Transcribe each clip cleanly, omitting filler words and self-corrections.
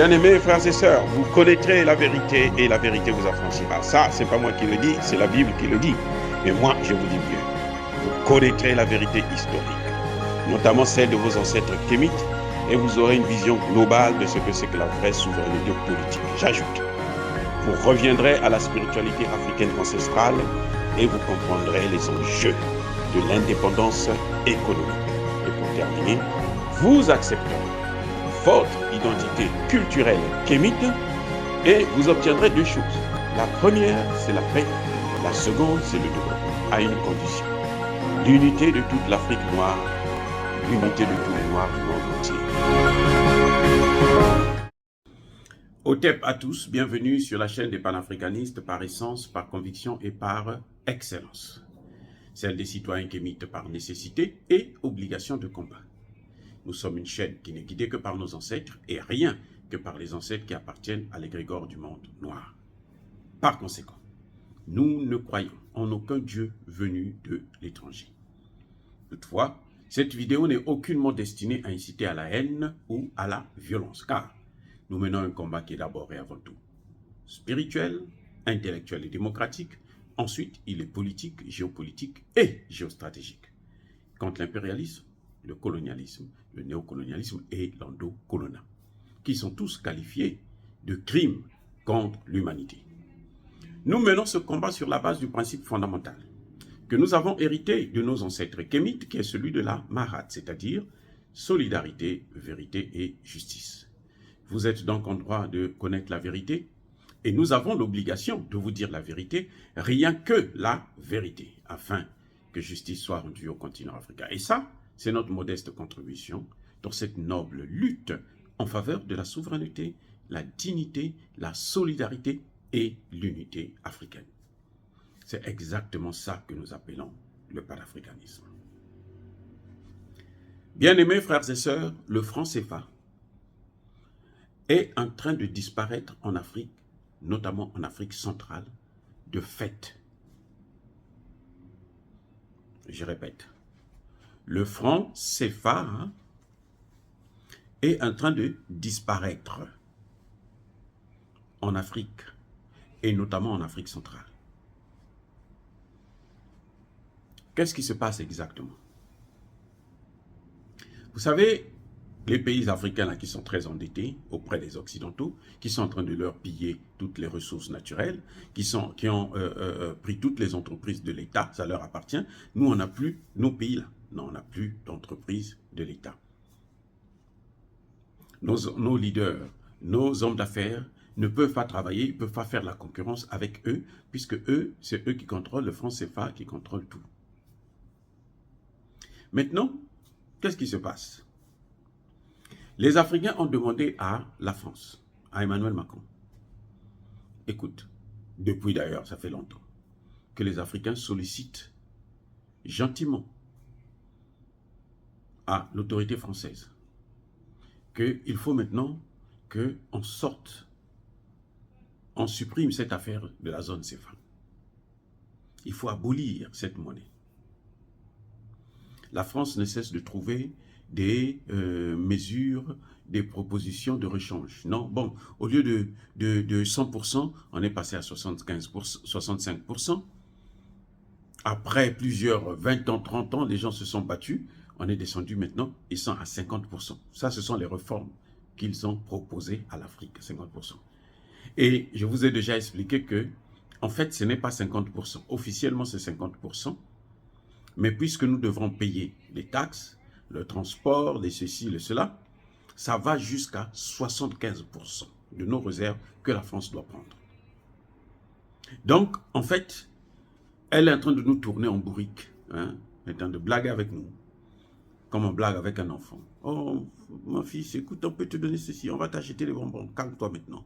Bien-aimés frères et sœurs, vous connaîtrez la vérité et la vérité vous affranchira. Ça, c'est pas moi qui le dis, c'est la Bible qui le dit. Mais moi, je vous dis mieux. Vous connaîtrez la vérité historique, notamment celle de vos ancêtres kémites, et vous aurez une vision globale de ce que c'est que la vraie souveraineté politique. J'ajoute, vous reviendrez à la spiritualité africaine ancestrale et vous comprendrez les enjeux de l'indépendance économique. Et pour terminer, vous accepterez votre identité culturelle kémite et vous obtiendrez deux choses. La première, c'est la paix. La seconde, c'est le développement, à une condition. L'unité de toute l'Afrique noire, l'unité de tous les Noirs du monde entier. Otep à tous, bienvenue sur la chaîne des panafricanistes par essence, par conviction et par excellence. Celle des citoyens kémites par nécessité et obligation de combat. Nous sommes une chaîne qui n'est guidée que par nos ancêtres et rien que par les ancêtres qui appartiennent à l'égrégore du monde noir. Par conséquent, nous ne croyons en aucun Dieu venu de l'étranger. Toutefois, cette vidéo n'est aucunement destinée à inciter à la haine ou à la violence, car nous menons un combat qui est d'abord et avant tout spirituel, intellectuel et démocratique. Ensuite, il est politique, géopolitique et géostratégique. Contre l'impérialisme, le colonialisme, le néocolonialisme et l'endocoloniat, qui sont tous qualifiés de crimes contre l'humanité. Nous menons ce combat sur la base du principe fondamental que nous avons hérité de nos ancêtres kémites, qui est celui de la Mahat, c'est-à-dire solidarité, vérité et justice. Vous êtes donc en droit de connaître la vérité et nous avons l'obligation de vous dire la vérité, rien que la vérité, afin que justice soit rendue au continent africain. Et ça, c'est notre modeste contribution dans cette noble lutte en faveur de la souveraineté, la dignité, la solidarité et l'unité africaine. C'est exactement ça que nous appelons le panafricanisme. Bien-aimés frères et sœurs, le franc CFA est en train de disparaître en Afrique, notamment en Afrique centrale, de fait. Je répète. Le franc CFA est en train de disparaître en Afrique, et notamment en Afrique centrale. Qu'est-ce qui se passe exactement? Vous savez, les pays africains là, qui sont très endettés auprès des Occidentaux, qui sont en train de leur piller toutes les ressources naturelles, qui ont pris toutes les entreprises de l'État, ça leur appartient. Nous, on n'a plus, nos pays là, non, on n'a plus d'entreprise de l'État. Nos leaders, nos hommes d'affaires ne peuvent pas travailler, ils ne peuvent pas faire la concurrence avec eux, puisque eux, c'est eux qui contrôlent le franc CFA, qui contrôlent tout. Maintenant, qu'est-ce qui se passe? Les Africains ont demandé à la France, à Emmanuel Macron, écoute, depuis d'ailleurs, ça fait longtemps, que les Africains sollicitent gentiment à l'autorité française qu'il faut maintenant qu'on sorte, on supprime cette affaire de la zone CFA. Il faut abolir cette monnaie. La France ne cesse de trouver des mesures, des propositions de rechange. Non, bon, au lieu de 100%, on est passé à 75%, 65%. Après plusieurs 20 ans, 30 ans, les gens se sont battus. On est descendu maintenant, ils sont à 50%. Ça, ce sont les réformes qu'ils ont proposées à l'Afrique, 50%. Et je vous ai déjà expliqué que, en fait, ce n'est pas 50%. Officiellement, c'est 50%. Mais puisque nous devrons payer les taxes, le transport, les ceci, les cela, ça va jusqu'à 75% de nos réserves que la France doit prendre. Donc, en fait, elle est en train de nous tourner en bourrique, hein, elle est en train de blaguer avec nous, comme on blague avec un enfant. Oh, mon fils, écoute, on peut te donner ceci, on va t'acheter les bonbons, calme-toi maintenant.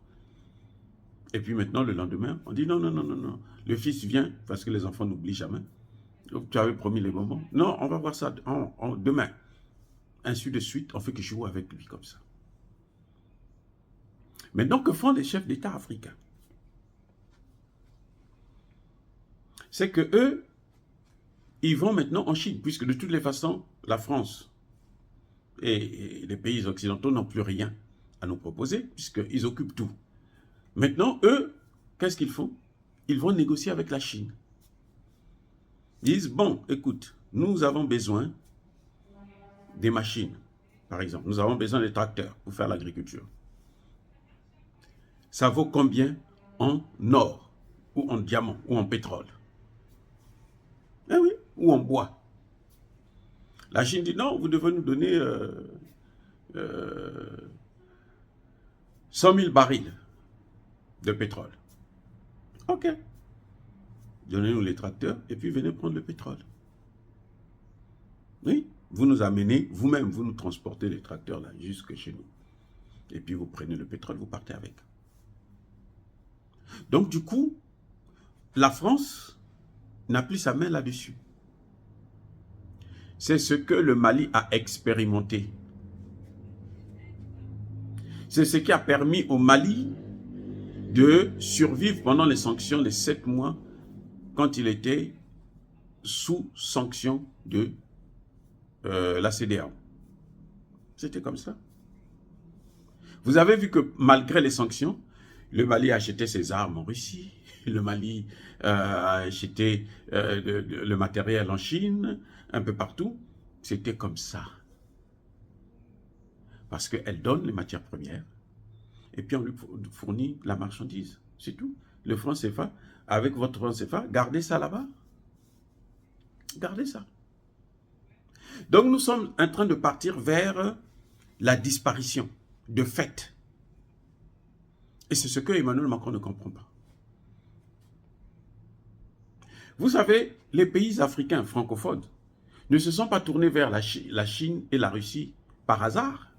Et puis maintenant, le lendemain, on dit non, non, non, non, non. Le fils vient, parce que les enfants n'oublient jamais. Donc, tu avais promis les bonbons. Non, on va voir ça demain. Ainsi de suite, on fait que jouer avec lui comme ça. Maintenant, que font les chefs d'État africains? C'est que eux, ils vont maintenant en Chine, puisque de toutes les façons, la France et les pays occidentaux n'ont plus rien à nous proposer, puisqu'ils occupent tout. Maintenant, eux, qu'est-ce qu'ils font? Ils vont négocier avec la Chine. Ils disent, bon, écoute, nous avons besoin des machines, par exemple. Nous avons besoin des tracteurs pour faire l'agriculture. Ça vaut combien en or, ou en diamant, ou en pétrole? Eh oui, ou en bois. La Chine dit, non, vous devez nous donner 100 000 barils de pétrole. Ok. Donnez-nous les tracteurs et puis venez prendre le pétrole. Oui, vous nous amenez, vous-même, vous nous transportez les tracteurs là jusque chez nous. Et puis vous prenez le pétrole, vous partez avec. Donc du coup, la France n'a plus sa main là-dessus. C'est ce que le Mali a expérimenté. C'est ce qui a permis au Mali de survivre pendant les sanctions les 7 mois quand il était sous sanction de la CEDEAO. C'était comme ça. Vous avez vu que malgré les sanctions, le Mali a acheté ses armes en Russie, le Mali a acheté le matériel en Chine, un peu partout. C'était comme ça. Parce qu'elle donne les matières premières et puis on lui fournit la marchandise. C'est tout. Le franc CFA, avec votre franc CFA, gardez ça là-bas. Gardez ça. Donc nous sommes en train de partir vers la disparition de fait. Et c'est ce que Emmanuel Macron ne comprend pas. Vous savez, les pays africains francophones ne se sont pas tournés vers la Chine et la Russie par hasard.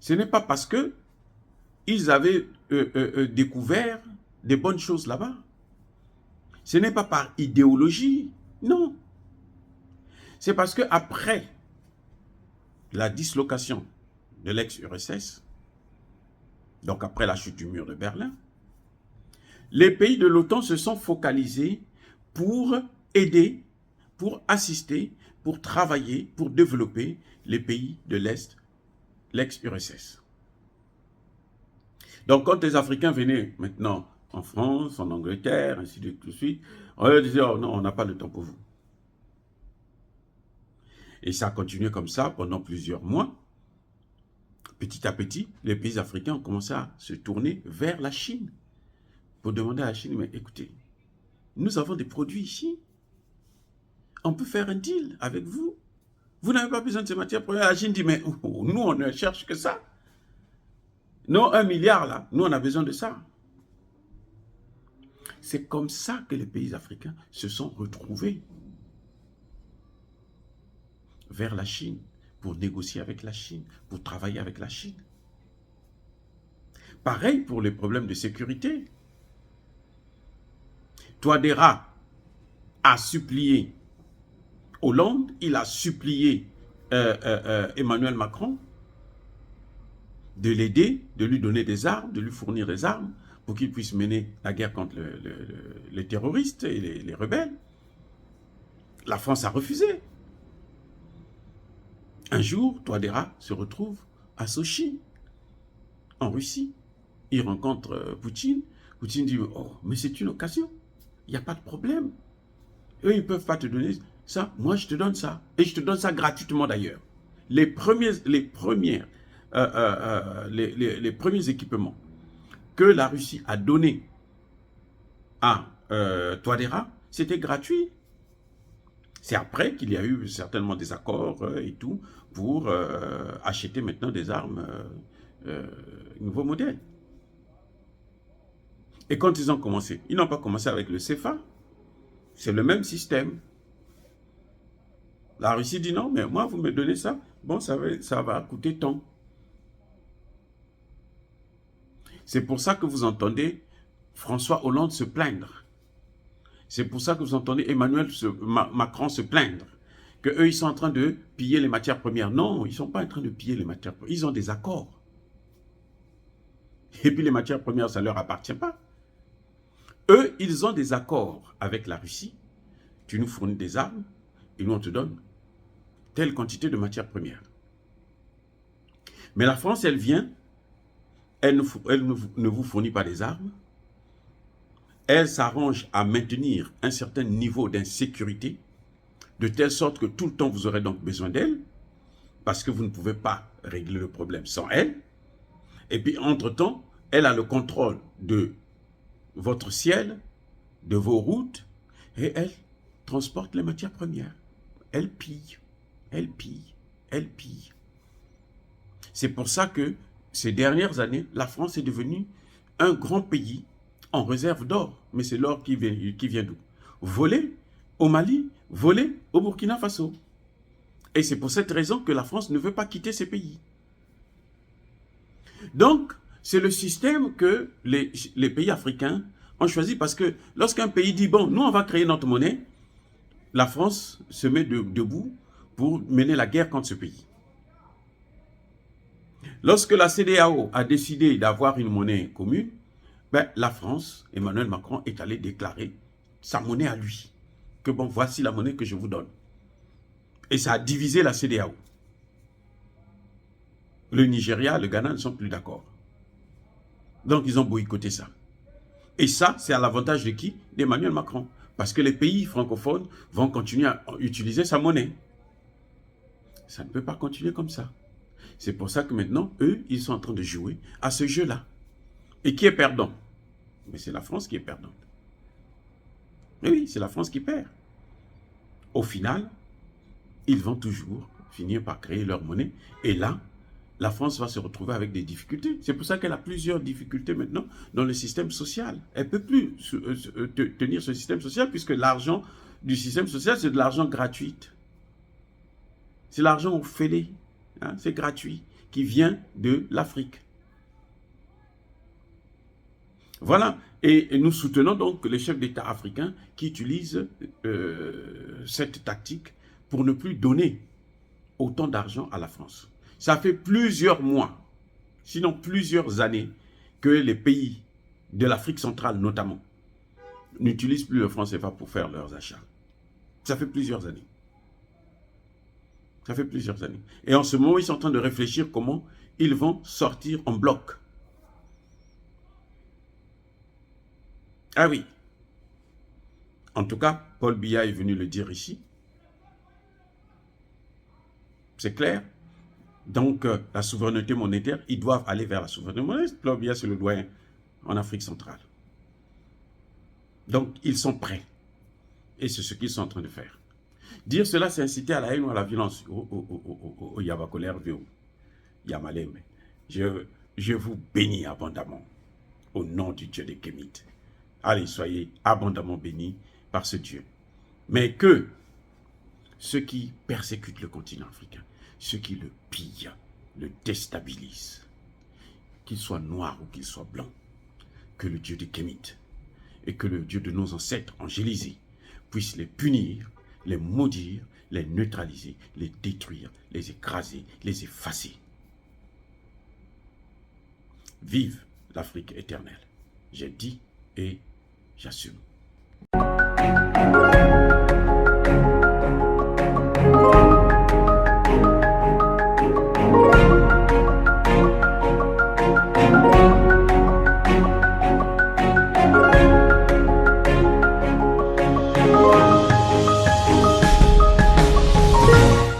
Ce n'est pas parce que ils avaient découvert des bonnes choses là-bas. Ce n'est pas par idéologie, non. C'est parce que après la dislocation de l'ex-URSS, donc après la chute du mur de Berlin, les pays de l'OTAN se sont focalisés pour aider, pour assister, pour travailler, pour développer les pays de l'Est, l'ex-URSS. Donc quand les Africains venaient maintenant en France, en Angleterre, ainsi de suite, on leur disait, oh non, on n'a pas le temps pour vous. Et ça a continué comme ça pendant plusieurs mois. Petit à petit, les pays africains ont commencé à se tourner vers la Chine pour demander à la Chine, mais écoutez, nous avons des produits ici. On peut faire un deal avec vous. Vous n'avez pas besoin de ces matières premières. La Chine dit, mais nous, on ne cherche que ça. Non, 1 milliard là, nous, on a besoin de ça. C'est comme ça que les pays africains se sont retrouvés vers la Chine, pour négocier avec la Chine, pour travailler avec la Chine. Pareil pour les problèmes de sécurité. Touadéra a supplié Hollande, il a supplié Emmanuel Macron de l'aider, de lui donner des armes, de lui fournir des armes pour qu'il puisse mener la guerre contre les terroristes et les rebelles. La France a refusé. Un jour, Touadéra se retrouve à Sochi, en Russie. Il rencontre Poutine. Poutine dit, oh, mais c'est une occasion. Il n'y a pas de problème. Eux, ils ne peuvent pas te donner ça. Moi, je te donne ça. Et je te donne ça gratuitement d'ailleurs. Les premiers équipements que la Russie a donnés à Touadéra, c'était gratuit. C'est après qu'il y a eu certainement des accords et tout pour acheter maintenant des armes nouveaux modèles. Et quand ils ont commencé, ils n'ont pas commencé avec le CFA. C'est le même système. La Russie dit non, mais moi vous me donnez ça, bon ça va coûter tant. C'est pour ça que vous entendez François Hollande se plaindre. C'est pour ça que vous entendez Emmanuel Macron se plaindre. Qu'eux, ils sont en train de piller les matières premières. Non, ils ne sont pas en train de piller les matières premières. Ils ont des accords. Et puis les matières premières, ça ne leur appartient pas. Eux, ils ont des accords avec la Russie. Tu nous fournis des armes et nous, on te donne telle quantité de matières premières. Mais la France, elle vient, ne vous fournit pas des armes, elle s'arrange à maintenir un certain niveau d'insécurité, de telle sorte que tout le temps vous aurez donc besoin d'elle, parce que vous ne pouvez pas régler le problème sans elle. Et puis entre-temps, elle a le contrôle de votre ciel, de vos routes, et elle transporte les matières premières. Elle pille, elle pille, elle pille. C'est pour ça que ces dernières années, la France est devenue un grand pays en réserve d'or. Mais c'est l'or qui vient d'où? Volé au Mali, volé au Burkina Faso. Et c'est pour cette raison que la France ne veut pas quitter ces pays. Donc, c'est le système que les pays africains ont choisi, parce que lorsqu'un pays dit, bon, nous on va créer notre monnaie, la France se met debout pour mener la guerre contre ce pays. Lorsque la CEDEAO a décidé d'avoir une monnaie commune, ben, la France, Emmanuel Macron, est allé déclarer sa monnaie à lui. Que bon, voici la monnaie que je vous donne. Et ça a divisé la CEDEAO. Le Nigeria, le Ghana ne sont plus d'accord. Donc, ils ont boycotté ça. Et ça, c'est à l'avantage de qui? D'Emmanuel Macron. Parce que les pays francophones vont continuer à utiliser sa monnaie. Ça ne peut pas continuer comme ça. C'est pour ça que maintenant, eux, ils sont en train de jouer à ce jeu-là. Et qui est perdant? Mais c'est la France qui est perdante. Mais oui, c'est la France qui perd. Au final, ils vont toujours finir par créer leur monnaie. Et là, la France va se retrouver avec des difficultés. C'est pour ça qu'elle a plusieurs difficultés maintenant dans le système social. Elle ne peut plus tenir ce système social, puisque l'argent du système social, c'est de l'argent gratuit. C'est l'argent au fêlé. Hein, c'est gratuit, qui vient de l'Afrique. Voilà. Et nous soutenons donc les chefs d'État africains qui utilisent cette tactique pour ne plus donner autant d'argent à la France. Ça fait plusieurs mois, sinon plusieurs années, que les pays de l'Afrique centrale notamment n'utilisent plus le franc CFA pour faire leurs achats. Ça fait plusieurs années. Ça fait plusieurs années. Et en ce moment, ils sont en train de réfléchir comment ils vont sortir en bloc. Ah oui. En tout cas, Paul Biya est venu le dire ici. C'est clair. Donc, la souveraineté monétaire, ils doivent aller vers la souveraineté monétaire. Paul Biya, c'est le doyen en Afrique centrale. Donc, ils sont prêts. Et c'est ce qu'ils sont en train de faire. Dire cela, c'est inciter à la haine ou à la violence. Au Yabakolère, Yamalem. Je vous bénis abondamment au nom du Dieu des Kémites. Allez, soyez abondamment bénis par ce Dieu. Mais que ceux qui persécutent le continent africain, ceux qui le pillent, le déstabilisent, qu'ils soient noirs ou qu'ils soient blancs, que le Dieu des Kémites et que le Dieu de nos ancêtres angélisés puissent les punir, les maudire, les neutraliser, les détruire, les écraser, les effacer. Vive l'Afrique éternelle. J'ai dit et j'assume.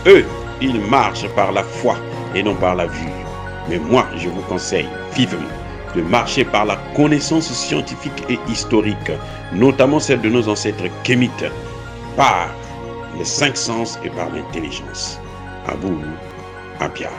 Eux, ils marchent par la foi et non par la vue. Mais moi, je vous conseille vivement de marcher par la connaissance scientifique et historique, notamment celle de nos ancêtres kémites, par les cinq sens et par l'intelligence. Abou Abia.